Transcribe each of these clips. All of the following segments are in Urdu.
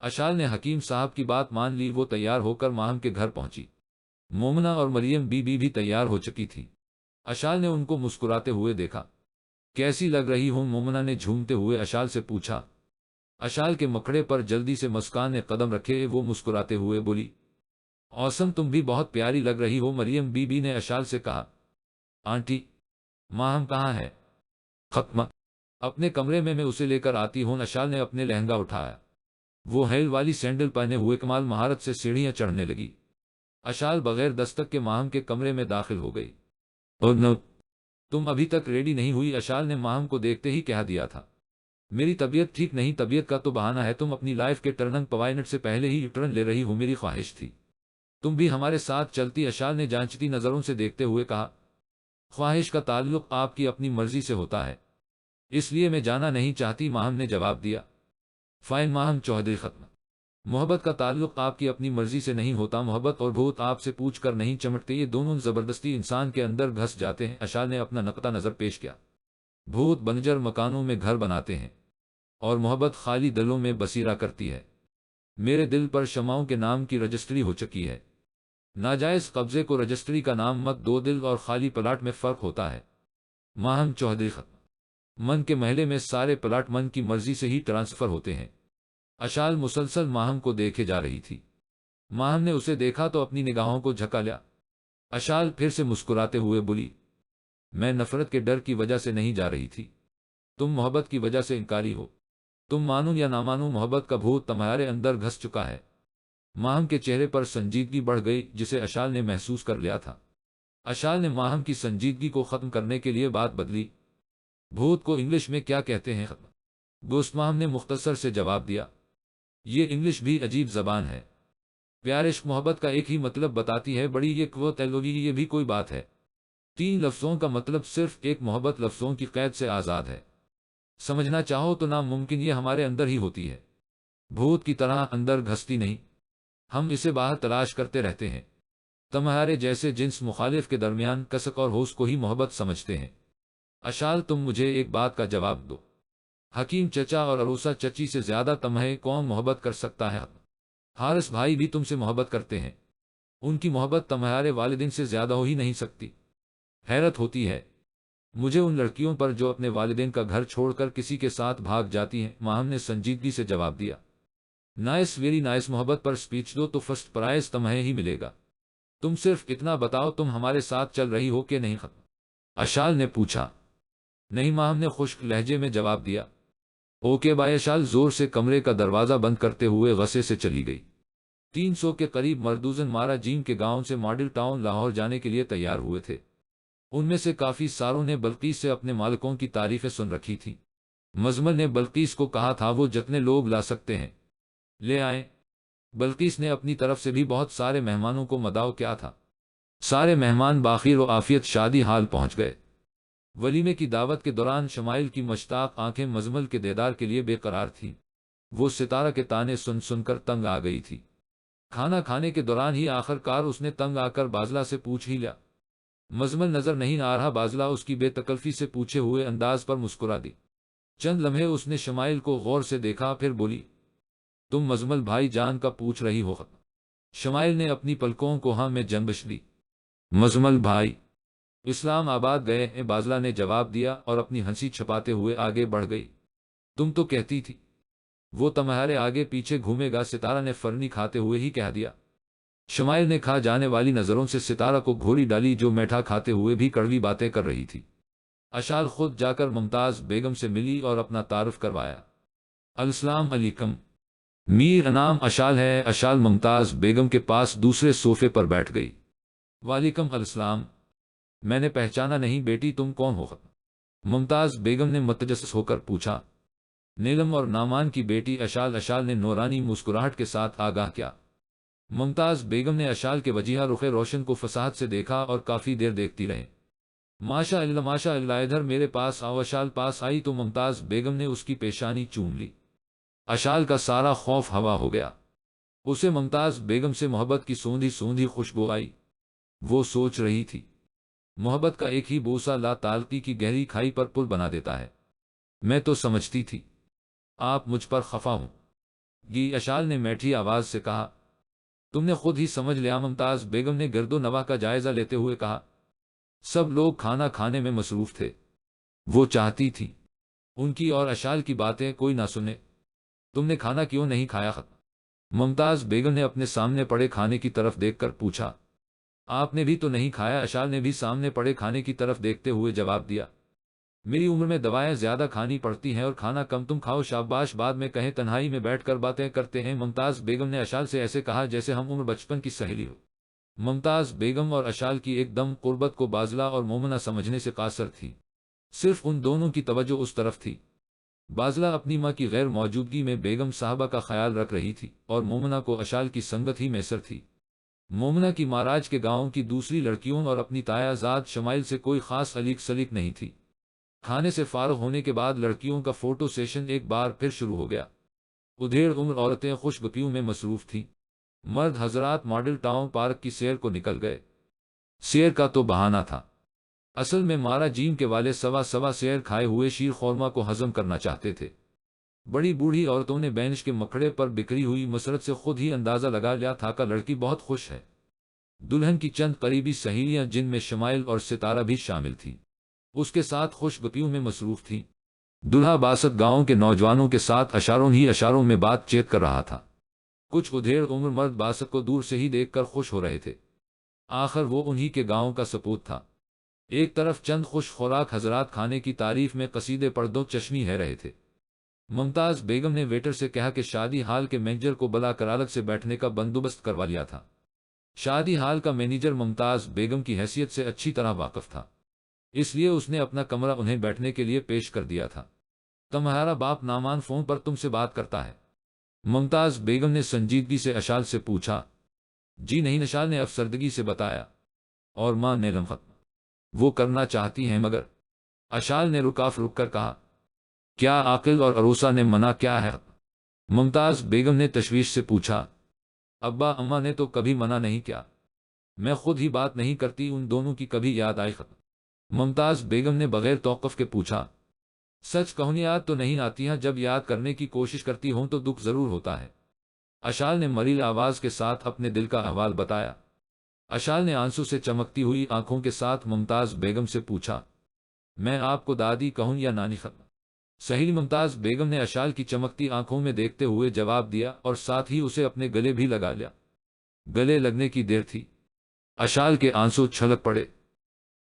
اشال نے حکیم صاحب کی بات مان لی۔ وہ تیار ہو کر ماہم کے گھر پہنچی۔ مومنہ اور مریم بی بی بھی تیار ہو چکی تھی۔ اشال نے ان کو مسکراتے ہوئے دیکھا۔ کیسی لگ رہی ہوں؟ مومنہ نے جھومتے ہوئے اشال سے پوچھا۔ اشال کے مکڑے پر جلدی سے مسکان نے قدم رکھے۔ وہ مسکراتے ہوئے بولی، اوسم، تم بھی بہت پیاری لگ رہی ہو۔ مریم بی بی نے اشال سے کہا۔ آنٹی، ماہم کہاں ہے؟ ختم، اپنے کمرے میں اسے لے کر آتی ہوں۔ اشال نے اپنے لہنگا اٹھایا۔ وہ ہیل والی سینڈل پہنے ہوئے کمال مہارت سے سیڑھیاں چڑھنے لگی۔ اشال بغیر دستک کے ماہم کے کمرے میں داخل ہو گئی۔ اور نو، تم ابھی تک ریڈی نہیں ہوئی؟ اشال نے ماہم کو دیکھتے ہی کہہ دیا تھا۔ میری طبیعت ٹھیک نہیں۔ طبیعت کا تو بہانہ ہے، تم اپنی لائف کے ٹرننگ پوائنٹ سے پہلے ہی ٹرن لے رہی ہو۔ میری خواہش تھی تم بھی ہمارے ساتھ چلتی۔ اشال نے جانچتی نظروں سے دیکھتے ہوئے کہا۔ خواہش کا تعلق آپ کی اپنی مرضی سے ہوتا ہے، اس لیے میں جانا نہیں چاہتی، ماہم نے جواب دیا۔ فائن ماہم چودھری، ختم۔ محبت کا تعلق آپ کی اپنی مرضی سے نہیں ہوتا۔ محبت اور بھوت آپ سے پوچھ کر نہیں چمٹتے، یہ دونوں زبردستی انسان کے اندر گھس جاتے ہیں۔ اشال نے اپنا نقطہ نظر پیش کیا۔ بھوت بنجر مکانوں میں گھر بناتے ہیں اور محبت خالی دلوں میں بسیرا کرتی ہے۔ میرے دل پر شمعوں کے نام کی رجسٹری ہو چکی ہے۔ ناجائز قبضے کو رجسٹری کا نام مت دو، دل اور خالی پلاٹ میں فرق ہوتا ہے۔ ماہم چودھری، ختم۔ من کے محلے میں سارے پلاٹ من کی مرضی سے ہی ٹرانسفر ہوتے ہیں۔ اشال مسلسل ماہم کو دیکھے جا رہی تھی۔ ماہم نے اسے دیکھا تو اپنی نگاہوں کو جھکا لیا۔ اشال پھر سے مسکراتے ہوئے بولی، میں نفرت کے ڈر کی وجہ سے نہیں جا رہی تھی، تم محبت کی وجہ سے انکاری ہو۔ تم مانو یا نہ مانو، محبت کا بھوت تمہارے اندر گھس چکا ہے۔ ماہم کے چہرے پر سنجیدگی بڑھ گئی، جسے اشال نے محسوس کر لیا تھا۔ اشال نے ماہم کی سنجیدگی کو ختم کرنے کے لیے بات بدلی۔ بھوت کو انگلش میں کیا کہتے ہیں؟ ختم، گوشت، ماہم نے مختصر سے جواب دیا۔ یہ انگلش بھی عجیب زبان ہے، پیار عشق محبت کا ایک ہی مطلب بتاتی ہے، بڑی یہ قوت الوی، یہ بھی کوئی بات ہے؟ 3 لفظوں کا مطلب صرف ایک، محبت لفظوں کی قید سے آزاد ہے، سمجھنا چاہو تو ناممکن، یہ ہمارے اندر ہی ہوتی ہے، بھوت کی طرح اندر گھستی نہیں، ہم اسے باہر تلاش کرتے رہتے ہیں۔ تمہارے جیسے جنس مخالف کے درمیان کسک اور ہوس کو ہی محبت سمجھتے ہیں۔ اشال، تم مجھے ایک بات کا جواب دو، حکیم چچا اور عروسہ چچی سے زیادہ تمہیں کون محبت کر سکتا ہے؟ حارث بھائی بھی تم سے محبت کرتے ہیں، ان کی محبت تمہارے والدین سے زیادہ ہو ہی نہیں سکتی۔ حیرت ہوتی ہے مجھے ان لڑکیوں پر جو اپنے والدین کا گھر چھوڑ کر کسی کے ساتھ بھاگ جاتی ہیں۔ ماہم نے سنجیدگی سے جواب دیا۔ نائس، ویری نائس، محبت پر سپیچ دو تو فرسٹ پرائز تمہیں ہی ملے گا۔ تم صرف اتنا بتاؤ، تم ہمارے ساتھ چل رہی ہو کہ نہیں؟ ختم، اشال نے پوچھا۔ نہیں، ماہم نے خشک لہجے میں جواب دیا۔ Okay bye. اشال زور سے کمرے کا دروازہ بند کرتے ہوئے غصے سے چلی گئی۔ 300 کے قریب مردوزن مارا جیم کے گاؤں سے ماڈل ٹاؤن لاہور جانے کے لیے تیار ہوئے تھے۔ ان میں سے کافی ساروں نے بلقیس سے اپنے مالکوں کی تعریفیں سن رکھی تھیں۔ مزمل نے بلقیس کو کہا تھا وہ جتنے لوگ لا سکتے ہیں لے آئیں۔ بلقیس نے اپنی طرف سے بھی بہت سارے مہمانوں کو مدعو کیا تھا۔ سارے مہمان بخیر و عافیت شادی حال پہنچ گئے۔ ولیمے کی دعوت کے دوران شمائل کی مشتاق آنکھیں مزمل کے دیدار کے لیے بے قرار تھیں۔ وہ ستارہ کے تانے سن سن کر تنگ آ گئی تھی۔ کھانا کھانے کے دوران ہی آخر کار اس نے تنگ آ کر بازلہ سے پوچھ ہی لیا۔ مزمل نظر نہیں آ رہا۔ بازلہ اس کی بے تکلفی سے پوچھے ہوئے انداز پر مسکرا دی۔ چند لمحے اس نے شمائل کو غور سے دیکھا، پھر بولی، تم مزمل بھائی جان کا پوچھ رہی ہو؟ شمائل نے اپنی پلکوں کو ہاں میں جنبش لی۔ مزمل بھائی اسلام آباد گئے ہیں، بازلہ نے جواب دیا اور اپنی ہنسی چھپاتے ہوئے آگے بڑھ گئی۔ تم تو کہتی تھی وہ تمہارے آگے پیچھے گھومے گا، ستارہ نے فرنی کھاتے ہوئے ہی کہہ دیا۔ شمائل نے کھا جانے والی نظروں سے ستارہ کو گھوری ڈالی، جو میٹھا کھاتے ہوئے بھی کڑوی باتیں کر رہی تھی۔ اشال خود جا کر ممتاز بیگم سے ملی اور اپنا تعارف کروایا۔ السلام علیکم، میر انعام اشال ہے۔ اشال ممتاز بیگم کے پاس دوسرے صوفے پر بیٹھ گئی۔ وعلیکم السلام، میں نے پہچانا نہیں بیٹی، تم کون ہو؟ ممتاز بیگم نے متجسس ہو کر پوچھا۔ نیلم اور نامان کی بیٹی اشال۔ اشال نے نورانی مسکراہٹ کے ساتھ آگاہ کیا۔ ممتاز بیگم نے اشال کے وجیہہ رخ روشن کو فصاحت سے دیکھا اور کافی دیر دیکھتی رہے۔ ماشاء اللہ ماشاء اللہ، ادھر میرے پاس آؤ۔ اشال پاس آئی تو ممتاز بیگم نے اس کی پیشانی چوم لی۔ اشال کا سارا خوف ہوا ہو گیا۔ اسے ممتاز بیگم سے محبت کی سوندھی سوندھی خوشبو آئی۔ وہ سوچ رہی تھی، محبت کا ایک ہی بوسہ لا تعلقی کی گہری کھائی پر پل بنا دیتا ہے۔ میں تو سمجھتی تھی آپ مجھ پر خفا ہوں، گی، اشال نے میٹھی آواز سے کہا۔ تم نے خود ہی سمجھ لیا، ممتاز بیگم نے گرد و نواح کا جائزہ لیتے ہوئے کہا۔ سب لوگ کھانا کھانے میں مصروف تھے۔ وہ چاہتی تھی ان کی اور اشال کی باتیں کوئی نہ سنے۔ تم نے کھانا کیوں نہیں کھایا؟ ممتاز بیگم نے اپنے سامنے پڑے کھانے کی طرف دیکھ کر پوچھا۔ آپ نے بھی تو نہیں کھایا؟ اشال نے بھی سامنے پڑے کھانے کی طرف دیکھتے ہوئے جواب دیا۔ میری عمر میں دوائیں زیادہ کھانی پڑتی ہیں اور کھانا کم، تم کھاؤ شاباش، بعد میں کہیں تنہائی میں بیٹھ کر باتیں کرتے ہیں۔ ممتاز بیگم نے اشال سے ایسے کہا جیسے ہم عمر بچپن کی سہیلی ہو۔ ممتاز بیگم اور اشال کی ایک دم قربت کو بازلہ اور مومنہ سمجھنے سے قاصر تھی۔ صرف ان دونوں کی توجہ اس طرف تھی۔ بازلہ اپنی ماں کی غیر موجودگی میں بیگم صاحبہ کا خیال رکھ رہی تھی اور مومنہ کو اشال کی سنگت ہی میسر تھی۔ مومنہ کی مہاراج کے گاؤں کی دوسری لڑکیوں اور اپنی تایا ذات شمائل سے کوئی خاص علیق سلیق نہیں تھی۔ کھانے سے فارغ ہونے کے بعد لڑکیوں کا فوٹو سیشن ایک بار پھر شروع ہو گیا۔ ادھیڑ عمر عورتیں خوش گپیوں میں مصروف تھیں۔ مرد حضرات ماڈل ٹاؤن پارک کی سیر کو نکل گئے۔ سیر کا تو بہانہ تھا، اصل میں مارا جیم کے والے سوا سیر کھائے ہوئے شیر خورما کو ہضم کرنا چاہتے تھے۔ بڑی بوڑھی عورتوں نے بینچ کے مکھڑے پر بکھری ہوئی مسرت سے خود ہی اندازہ لگا لیا تھا کہ لڑکی بہت خوش ہے۔ دلہن کی چند قریبی سہیلیاں جن میں شمائل اور ستارہ بھی شامل تھیں، اس کے ساتھ خوش گپیوں میں مصروف تھیں۔ دلہا باسط گاؤں کے نوجوانوں کے ساتھ اشاروں میں بات چیت کر رہا تھا۔ کچھ ادھیڑ عمر مرد باسط کو دور سے ہی دیکھ کر خوش ہو رہے تھے، آخر وہ انہی کے گاؤں کا سپوت تھا۔ ایک طرف چند خوش خوراک حضرات کھانے کی تعریف میں قصیدے پردوں چشمی ہے رہے تھے۔ ممتاز بیگم نے ویٹر سے کہا کہ شادی ہال کے مینیجر کو بلا کر الگ سے بیٹھنے کا بندوبست کروا لیا تھا۔ شادی ہال کا مینیجر ممتاز بیگم کی حیثیت سے اچھی طرح واقف تھا، اس لیے اس نے اپنا کمرہ انہیں بیٹھنے کے لیے پیش کر دیا تھا۔ تمہارا باپ نعمان فون پر تم سے بات کرتا ہے؟ ممتاز بیگم نے سنجیدگی سے اشال سے پوچھا۔ جی نہیں، اشال نے افسردگی سے بتایا۔ اور ماں نے لمحت وہ کرنا چاہتی ہیں مگر، اشال نے رک کر کہا۔ کیا عاقل اور عروسہ نے منع کیا ہے؟ ممتاز بیگم نے تشویش سے پوچھا۔ ابا اماں نے تو کبھی منع نہیں کیا، میں خود ہی بات نہیں کرتی، ان دونوں کی کبھی یاد آئی؟ ممتاز بیگم نے بغیر توقف کے پوچھا۔ سچ کہوں یاد تو نہیں آتی ہیں، جب یاد کرنے کی کوشش کرتی ہوں تو دکھ ضرور ہوتا ہے۔ اشال نے مریل آواز کے ساتھ اپنے دل کا احوال بتایا۔ اشال نے آنسو سے چمکتی ہوئی آنکھوں کے ساتھ ممتاز بیگم سے پوچھا۔ میں آپ کو دادی کہوں یا نانی؟ سہیلی ممتاز بیگم نے اشال کی چمکتی آنکھوں میں دیکھتے ہوئے جواب دیا اور ساتھ ہی اسے اپنے گلے بھی لگا لیا۔ گلے لگنے کی دیر تھی، اشال کے آنسو چھلک پڑے۔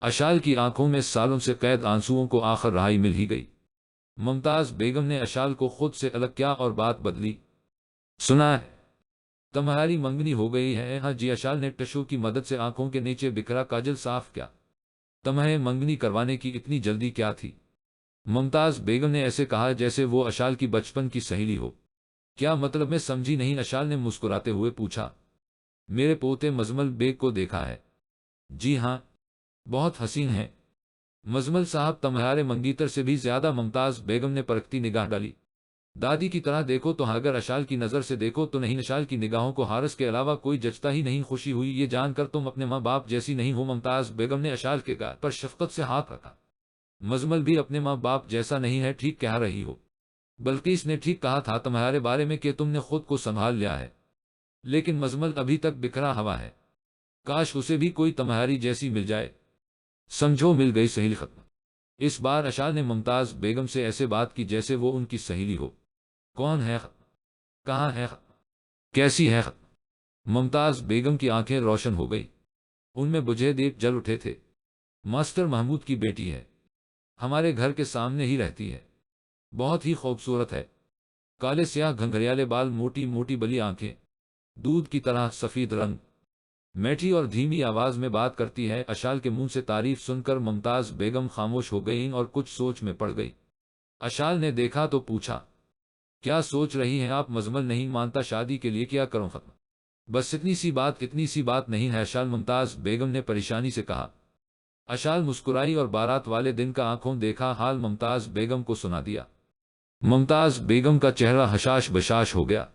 اشال کی آنکھوں میں سالوں سے قید آنسوؤں کو آخر رہائی مل ہی گئی۔ ممتاز بیگم نے اشال کو خود سے الگ کیا اور بات بدلی۔ سنا ہے تمہاری منگنی ہو گئی ہے؟ ہاں جی، اشال نے ٹشو کی مدد سے آنکھوں کے نیچے بکھرا کاجل صاف کیا۔ تمہیں منگنی کروانے کی اتنی جلدی کیا تھی؟ ممتاز بیگم نے ایسے کہا جیسے وہ اشال کی بچپن کی سہیلی ہو۔ کیا مطلب؟ میں سمجھی نہیں، اشال نے مسکراتے ہوئے پوچھا۔ میرے پوتے مزمل بیگ کو دیکھا ہے؟ جی ہاں، بہت حسین ہے۔ مزمل صاحب تمہارے منگیتر سے بھی زیادہ؟ ممتاز بیگم نے پرکھتی نگاہ ڈالی۔ دادی کی طرح دیکھو تو ہاں، اگر اشال کی نظر سے دیکھو تو نہیں۔ اشال کی نگاہوں کو حارس کے علاوہ کوئی جچتا ہی نہیں۔ خوشی ہوئی یہ جان کر تم اپنے ماں باپ جیسی نہیں ہو۔ ممتاز بیگم نے اشال کے گال پر شفقت سے ہاتھ رکھا۔ مزمل بھی اپنے ماں باپ جیسا نہیں ہے، ٹھیک کہہ رہی ہو۔ بلکہ اس نے ٹھیک کہا تھا تمہارے بارے میں کہ تم نے خود کو سنبھال لیا ہے، لیکن مزمل ابھی تک بکھرا ہوا ہے۔ کاش اسے بھی کوئی تمہاری جیسی مل جائے۔ سمجھو مل گئی سہیلی ختم۔ اس بار اشال نے ممتاز بیگم سے ایسے بات کی جیسے وہ ان کی سہیلی ہو۔ کون ہے؟ کہاں ہے؟ کیسی ہے؟ ممتاز بیگم کی آنکھیں روشن ہو گئی، ان میں بجھے دیپ جل اٹھے تھے۔ ماسٹر محمود کی بیٹی ہے، ہمارے گھر کے سامنے ہی رہتی ہے، بہت ہی خوبصورت ہے۔ کالے سیاہ گھنگھریالے بال، موٹی موٹی بلی آنکھیں، دودھ کی طرح سفید رنگ، میٹھی اور دھیمی آواز میں بات کرتی ہے۔ اشال کے منہ سے تعریف سن کر ممتاز بیگم خاموش ہو گئیں اور کچھ سوچ میں پڑ گئی۔ اشال نے دیکھا تو پوچھا، کیا سوچ رہی ہیں آپ؟ مزمل نہیں مانتا، شادی کے لیے کیا کروں؟ ختم بس اتنی سی بات نہیں ہے اشال، ممتاز بیگم نے پریشانی سے کہا۔ اشال مسکرائی اور بارات والے دن کا آنکھوں دیکھا حال ممتاز بیگم کو سنا دیا۔ ممتاز بیگم کا چہرہ حشاش بشاش ہو گیا۔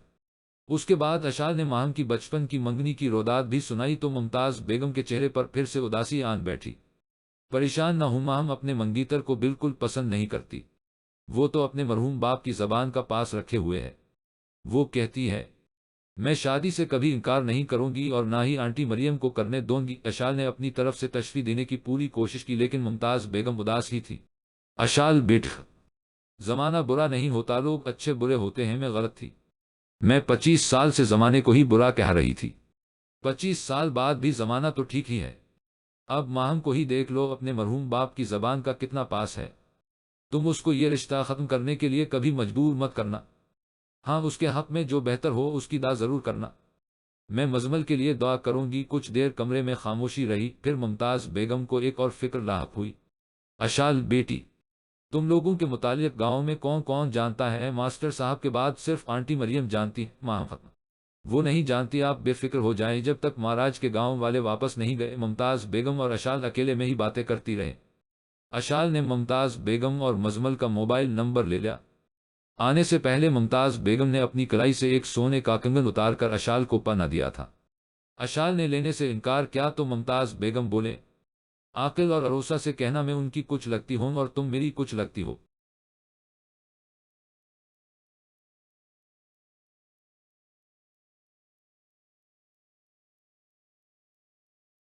اس کے بعد اشال نے ماہم کی بچپن کی منگنی کی روداد بھی سنائی تو ممتاز بیگم کے چہرے پر پھر سے اداسی آن بیٹھی۔ پریشان نہ ہوں، ماہم اپنے منگیتر کو بالکل پسند نہیں کرتی، وہ تو اپنے مرحوم باپ کی زبان کا پاس رکھے ہوئے ہے۔ وہ کہتی ہے میں شادی سے کبھی انکار نہیں کروں گی اور نہ ہی آنٹی مریم کو کرنے دوں گی۔ اشال نے اپنی طرف سے تشفی دینے کی پوری کوشش کی لیکن ممتاز بیگم اداس ہی تھی۔ اشال بیٹا، زمانہ برا نہیں ہوتا، لوگ اچھے برے ہوتے ہیں، میں غلط تھی۔ میں 25 سال سے زمانے کو ہی برا کہہ رہی تھی۔ 25 سال بعد بھی زمانہ تو ٹھیک ہی ہے۔ اب ماہم کو ہی دیکھ لو، اپنے مرحوم باپ کی زبان کا کتنا پاس ہے۔ تم اس کو یہ رشتہ ختم کرنے کے لیے کبھی مجبور مت کرنا۔ ہاں، اس کے حق میں جو بہتر ہو اس کی دعا ضرور کرنا۔ میں مزمل کے لیے دعا کروں گی۔ کچھ دیر کمرے میں خاموشی رہی، پھر ممتاز بیگم کو ایک اور فکر لاحق ہوئی۔ اشال بیٹی، تم لوگوں کے متعلق گاؤں میں کون کون جانتا ہے؟ ماسٹر صاحب کے بعد صرف آنٹی مریم جانتی ہے۔ ماں ختم، وہ نہیں جانتی، آپ بے فکر ہو جائیں۔ جب تک مہاراج کے گاؤں والے واپس نہیں گئے ممتاز بیگم اور اشال اکیلے میں ہی باتیں کرتی رہے۔ اشال نے ممتاز بیگم اور مزمل کا موبائل نمبر لے لیا۔ آنے سے پہلے ممتاز بیگم نے اپنی کلائی سے ایک سونے کا کنگن اتار کر اشال کو پہنا دیا تھا۔ اشال نے لینے سے انکار کیا تو ممتاز بیگم بولے عاقل اور عروسہ سے کہنا میں ان کی کچھ لگتی ہوں اور تم میری کچھ لگتی ہو۔